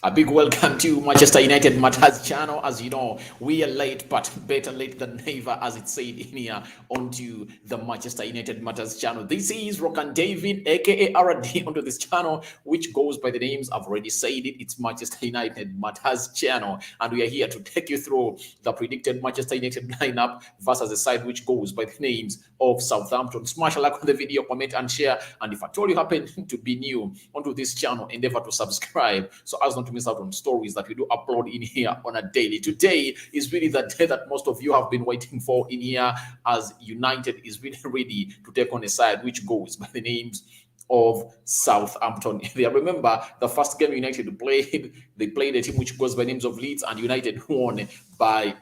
A big welcome to Manchester United Matters channel. As you know, we are late, but better late than never, as it said in here, onto the Manchester United Matters channel. This is Rock and David, aka RD, onto this channel, which goes by the names I've already said it. It's Manchester United Matters channel, and we are here to take you through the predicted Manchester United lineup versus the side which goes by the names of Southampton. Smash a like on the video, comment, and share. And if at all you happen to be new onto this channel, endeavor to subscribe so as not to miss out on stories that we do upload in here on a daily. Today is really the day that most of you have been waiting for in here, as United is really ready to take on a side which goes by the names of Southampton. There, remember the first game United played, they played a team which goes by names of Leeds, and United won by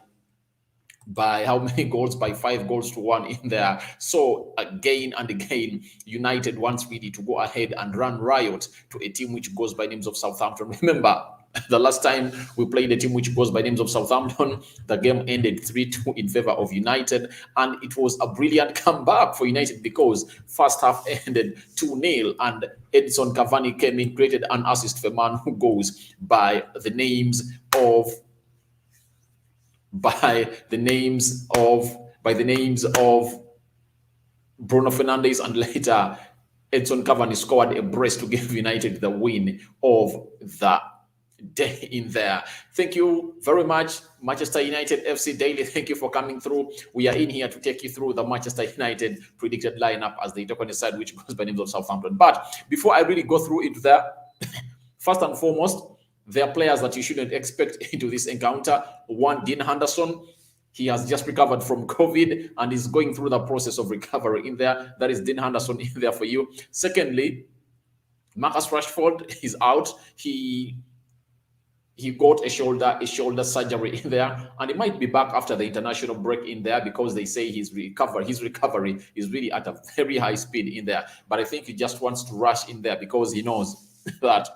how many goals? By 5-1 in there. So again and again, United wants really to go ahead and run riot to a team which goes by names of Southampton. Remember, the last time we played a team which goes by names of Southampton, the game ended 3-2 in favor of United, and it was a brilliant comeback for United because first half ended 2-0, and Edison Cavani came in, created an assist for a man who goes by the names of by the names of Bruno Fernandes, and later Edson Cavani scored a brace to give United the win of the day in there. Thank you very much, Manchester United FC Daily. Thank you for coming through. We are in here to take you through the Manchester United predicted lineup as they talk on the side which goes by names of Southampton. But before I really go through it there, first and foremost, there are players that you shouldn't expect into this encounter. One, Dean Henderson. He has just recovered from COVID and is going through the process of recovery in there. That is Dean Henderson in there for you. Secondly, Marcus Rashford is out. He got a shoulder surgery in there, and he might be back after the international break in there, because they say his recovery is really at a very high speed in there. But I think he just wants to rush in there because he knows that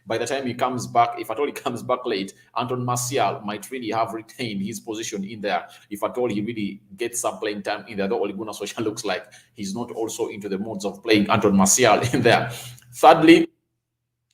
by the time he comes back, if at all he comes back late, Anton Martial might really have retained his position in there. If at all he really gets some playing time in there, though Ole Gunnar Solskjaer looks like he's not also into the modes of playing Anton Martial in there. Thirdly,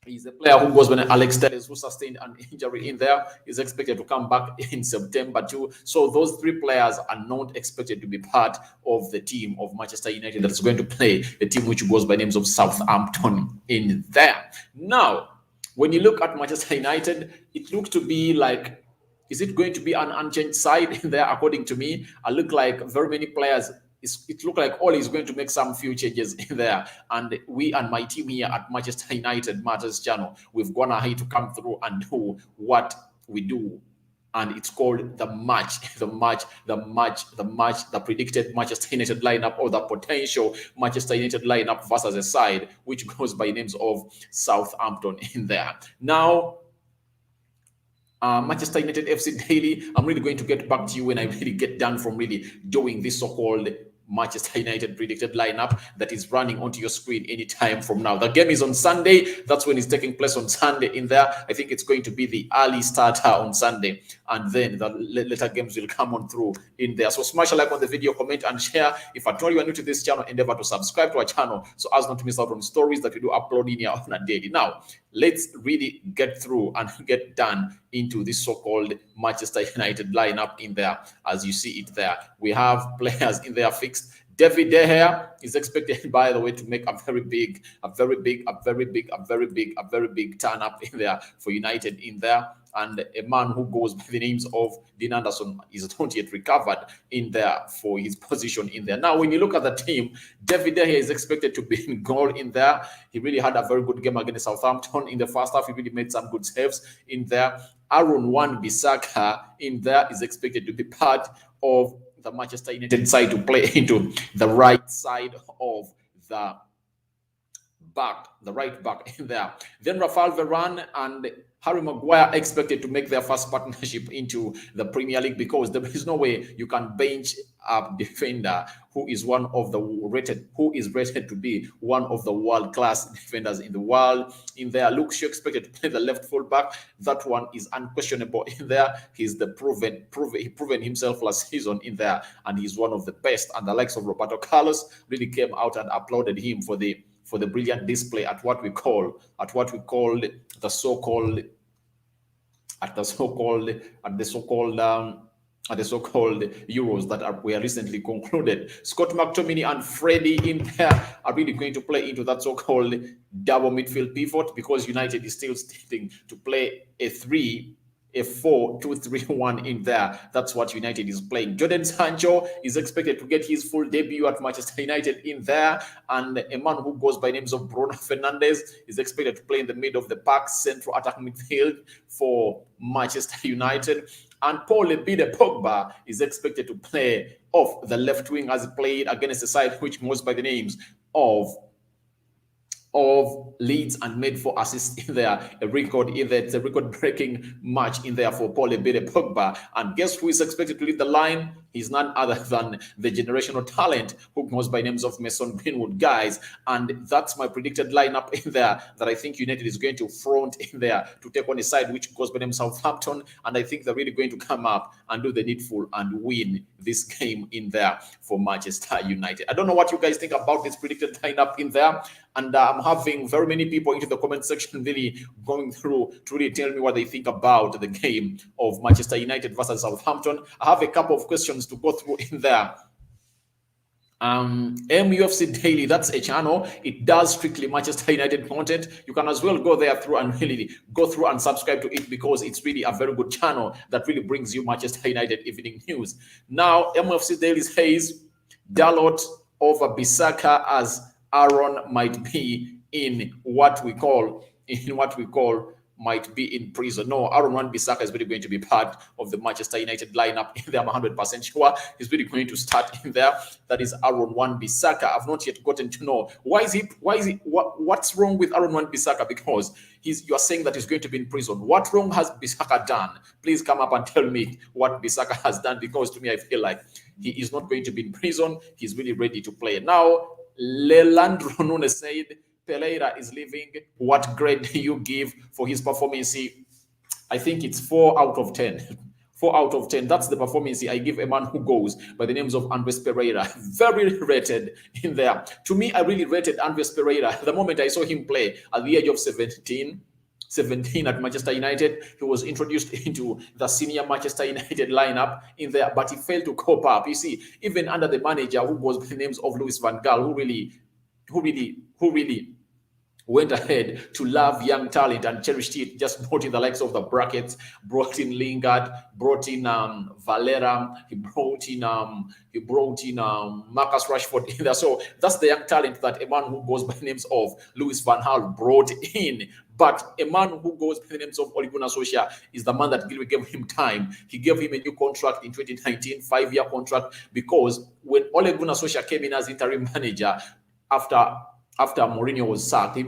he's a player who goes by Alex Telles, who sustained an injury in there. Is expected to come back in September too. So those three players are not expected to be part of the team of Manchester United that is going to play a team which goes by names of Southampton in there. Now, when you look at Manchester United, it looks to be like, is it going to be an unchanged side in there? According to me, I look like very many players. It looks like Ole is going to make some few changes in there. And we and my team here at Manchester United Matters channel, we've gone ahead to come through and do what we do. And it's called the predicted Manchester United lineup, or the potential Manchester United lineup versus a side which goes by names of Southampton in there. Now, Manchester United FC Daily, I'm really going to get back to you when I really get done from really doing this so-called Manchester United predicted lineup that is running onto your screen anytime from now. The game is on Sunday. That's when it's taking place, on Sunday in there. I think it's going to be the early starter on Sunday, and then the later games will come on through in there. So smash a like on the video, comment, and share. If at all you are new to this channel, endeavor to subscribe to our channel so as not to miss out on stories that we do upload in here on a daily. Now, let's really get through and get done into this so-called Manchester United lineup in there. As you see it there, we have players in there fixed. David De Gea is expected, by the way, to make a very big turn up in there for United in there. And a man who goes by the names of Dean Anderson is not yet recovered in there for his position in there. Now, when you look at the team, David De Gea is expected to be in goal in there. He really had a very good game against Southampton in the first half. He really made some good saves in there. Aaron Wan-Bissaka in there is expected to be part of the Manchester United side to play into the right side of the right back in there. Then Rafael Varane and Harry Maguire expected to make their first partnership into the Premier League, because there is no way you can bench a defender who is rated to be one of the world-class defenders in the world. In there, Luke Shaw expected to play the left full-back. That one is unquestionable in there. He's he proven himself last season in there, and he's one of the best. And the likes of Roberto Carlos really came out and applauded him for the brilliant display at what we call the so-called at the so-called at the so-called Euros that were recently concluded. Scott McTominay and Freddie in there are really going to play into that so-called double midfield pivot, because United is still stating to play a 4-2-3-1 in there. That's what United is playing. Jadon Sancho is expected to get his full debut at Manchester United in there, and a man who goes by names of Bruno Fernandes is expected to play in the middle of the park, central attack midfield for Manchester United. And Paul Lebide Pogba is expected to play off the left wing, as he played against the side which goes by the names of Leeds and made 4 assists in there. A record in there. It's a record-breaking match in there for Paul Ebere Pogba. And guess who is expected to lead the line? He's none other than the generational talent who goes by names of Mason Greenwood, guys. And that's my predicted lineup in there that I think United is going to front in there to take on a side which goes by name Southampton. And I think they're really going to come up and do the needful and win this game in there for Manchester United. I don't know what you guys think about this predicted lineup in there. And I'm having very many people into the comment section really going through to really tell me what they think about the game of Manchester United versus Southampton. I have a couple of questions to go through in there. MUFC Daily, that's a channel. It does strictly Manchester United content. You can as well go there through and really go through and subscribe to it, because it's really a very good channel that really brings you Manchester United evening news. Now, MUFC Daily says Dalot over Bissaka as Aaron might be in what we call might be in prison. No, Aaron Wan-Bissaka is really going to be part of the Manchester United lineup. I'm 100% sure he's really going to start in there. That is Aaron Wan-Bissaka. I've not yet gotten to know what's wrong with Aaron Wan-Bissaka, because you are saying that he's going to be in prison. What wrong has Bissaka done? Please come up and tell me what Bissaka has done, because to me I feel like he is not going to be in prison. He's really ready to play. Now, Leandro Nunes said Pereira is leaving. What grade do you give for his performance? I think it's 4 out of 10. 4 out of 10. That's the performance I give a man who goes by the names of Andres Pereira. Very rated in there. To me, I really rated Andres Pereira. The moment I saw him play at the age of 17 at Manchester United, he was introduced into the senior Manchester United lineup in there, but he failed to cope up. You see, even under the manager who goes by the names of Louis van Gaal, who really went ahead to love young talent and cherished it, just brought in the likes of the Brackets, brought in Lingard, brought in Valera, he brought in Marcus Rashford in there. So that's the young talent that a man who goes by the names of Louis van Gaal brought in. But a man who goes by the names of Ole Gunnar Solskjaer is the man that gave him time. He gave him a new contract in 2019, 5-year contract, because when Ole Gunnar Solskjaer came in as interim manager after Mourinho was sacked,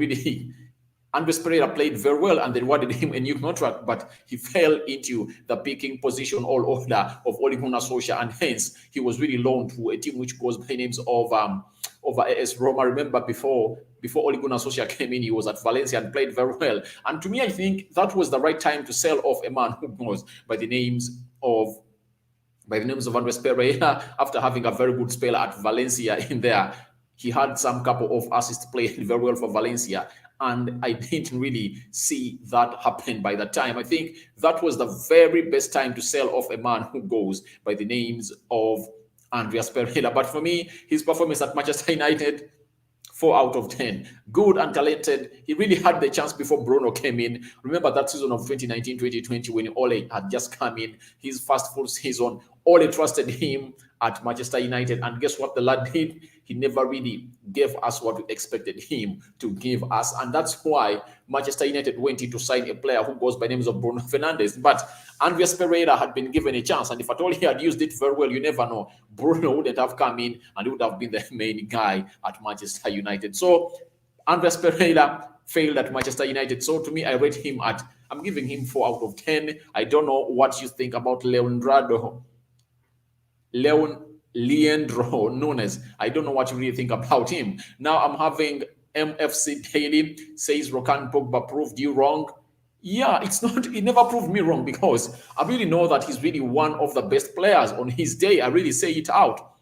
Andres Pereira played very well and they rewarded him a new contract, but he fell into the picking position all order of Ole Gunnar Solskjaer, and hence he was really loaned to a team which goes by names of AS Roma. Remember, before Ole Gunnar Solskjaer came in, he was at Valencia and played very well. And to me, I think that was the right time to sell off a man who goes by the names of Andres Pereira after having a very good spell at Valencia in there. He had some couple of assists, played very well for Valencia, and I didn't really see that happen by that time. I think that was the very best time to sell off a man who goes by the names of Andreas Pereira. But for me, his performance at Manchester United, 4 out of 10. Good and talented. He really had the chance before Bruno came in. Remember that season of 2019-2020 when Ole had just come in, his first full season. Ole trusted him at Manchester United, and guess what the lad did? He never really gave us what we expected him to give us, and that's why Manchester United went in to sign a player who goes by names of Bruno Fernandes. But Andreas Pereira had been given a chance, and if at all he had used it very well, you never know, Bruno wouldn't have come in and he would have been the main guy at Manchester United. So Andreas Pereira failed at Manchester United. So to me, I'm giving him 4 out of 10. I don't know what you think about Leandro Nunes. I don't know what you really think about him. Now I'm having MFC Daily says Rokan Pogba proved you wrong. Yeah, it never proved me wrong, because I really know that he's really one of the best players on his day. I really say it out.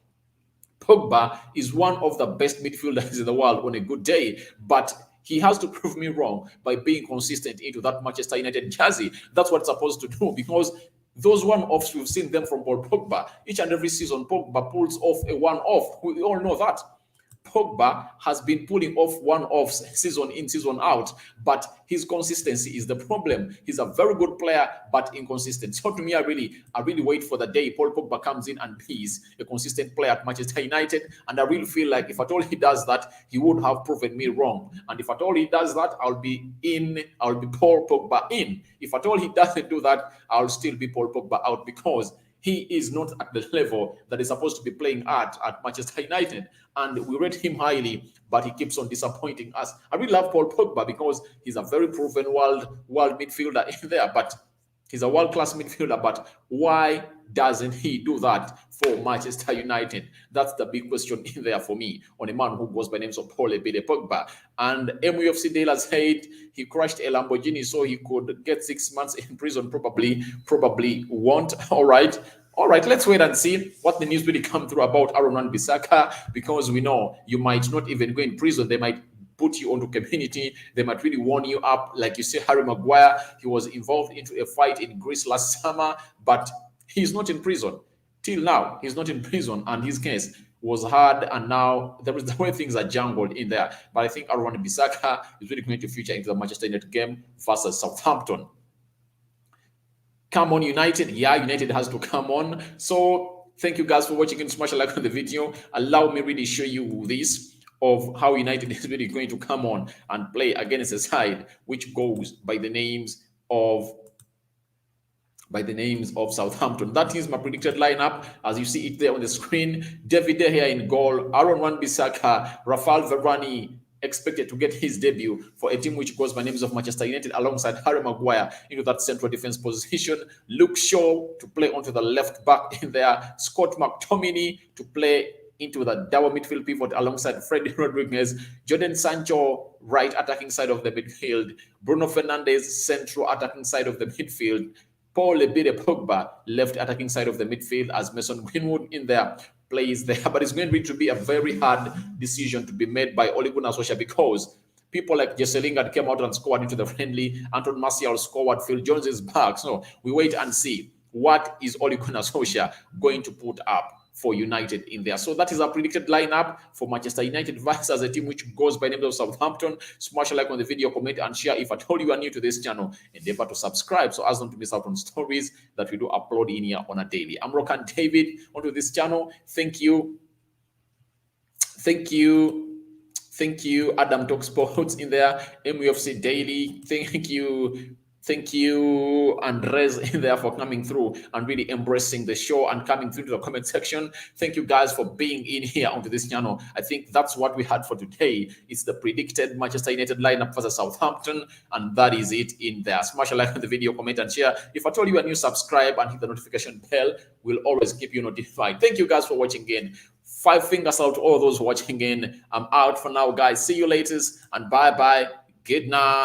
Pogba is one of the best midfielders in the world on a good day, but he has to prove me wrong by being consistent into that Manchester United jersey. That's what it's supposed to do, because those one-offs, we've seen them from Paul Pogba. Each and every season, Pogba pulls off a one-off. We all know that. Pogba has been pulling off one-offs season in, season out, but his consistency is the problem. He's a very good player, but inconsistent. So to me, I really wait for the day Paul Pogba comes in and he's a consistent player at Manchester United. And I really feel like if at all he does that, he would have proven me wrong. And if at all he does that, I'll be Paul Pogba in. If at all he doesn't do that, I'll still be Paul Pogba out, because he is not at the level that he's supposed to be playing at Manchester United. And we rate him highly, but he keeps on disappointing us. I really love Paul Pogba because he's a very proven world midfielder in there, but he's a world-class midfielder. But why doesn't he do that for Manchester United? That's the big question in there for me, on a man who goes by names of Paul Pogba. And MUFC Dale has said he crashed a Lamborghini so he could get 6 months in prison. Probably won't. All right, let's wait and see what the news really come through about Aaron Wan-Bissaka, because we know you might not even go in prison. They might put you onto community. They might really warn you up. Like you say, Harry Maguire, he was involved into a fight in Greece last summer, but he's not in prison. Till now, he's not in prison, and his case was hard, and now there is the way things are jangled in there. But I think Aaron Wan-Bissaka is really going to feature into the Manchester United game versus Southampton. Come on, United. Yeah, United has to come on. So thank you guys for watching, and smash a like on the video. Allow me really show you this of how United is really going to come on and play against a side which goes by the names of Southampton. That is my predicted lineup, as you see it there on the screen. David De Gea in goal, Aaron Wan-Bissaka, Rafael Varane expected to get his debut for a team which goes by names of Manchester United, alongside Harry Maguire into that central defense position. Luke Shaw to play onto the left back in there. Scott McTominay to play into the double midfield pivot alongside Freddie Rodriguez. Jadon Sancho, right attacking side of the midfield. Bruno Fernandes, central attacking side of the midfield. Paul Pogba, left attacking side of the midfield, as Mason Greenwood in there plays there. But it's going to be a very hard decision to be made by Ole Gunnar Solskjaer, because people like Jesse Lingard came out and scored into the friendly. Anton Martial scored. Phil Jones is back. So we wait and see what is Ole Gunnar Solskjaer going to put up for United in there. So that is our predicted lineup for Manchester United versus a team which goes by name of Southampton. Smash a like on the video, comment, and share. If at all you are new to this channel, endeavor to subscribe so as not to miss out on stories that we do upload in here on a daily. I'm Rokan David onto this channel. Thank you, Adam Talk Sports in there. MUFC Daily. Thank you, Andres, in there, for coming through and really embracing the show and coming through to the comment section. Thank you guys for being in here onto this channel. I think that's what we had for today. It's the predicted Manchester United lineup versus Southampton, and that is it in there. Smash a like on the video, comment, and share. If at all you are new, subscribe and hit the notification bell. We'll always keep you notified. Thank you guys for watching again. 5 fingers out to all those watching in. I'm out for now, guys. See you later, and bye-bye. Good night.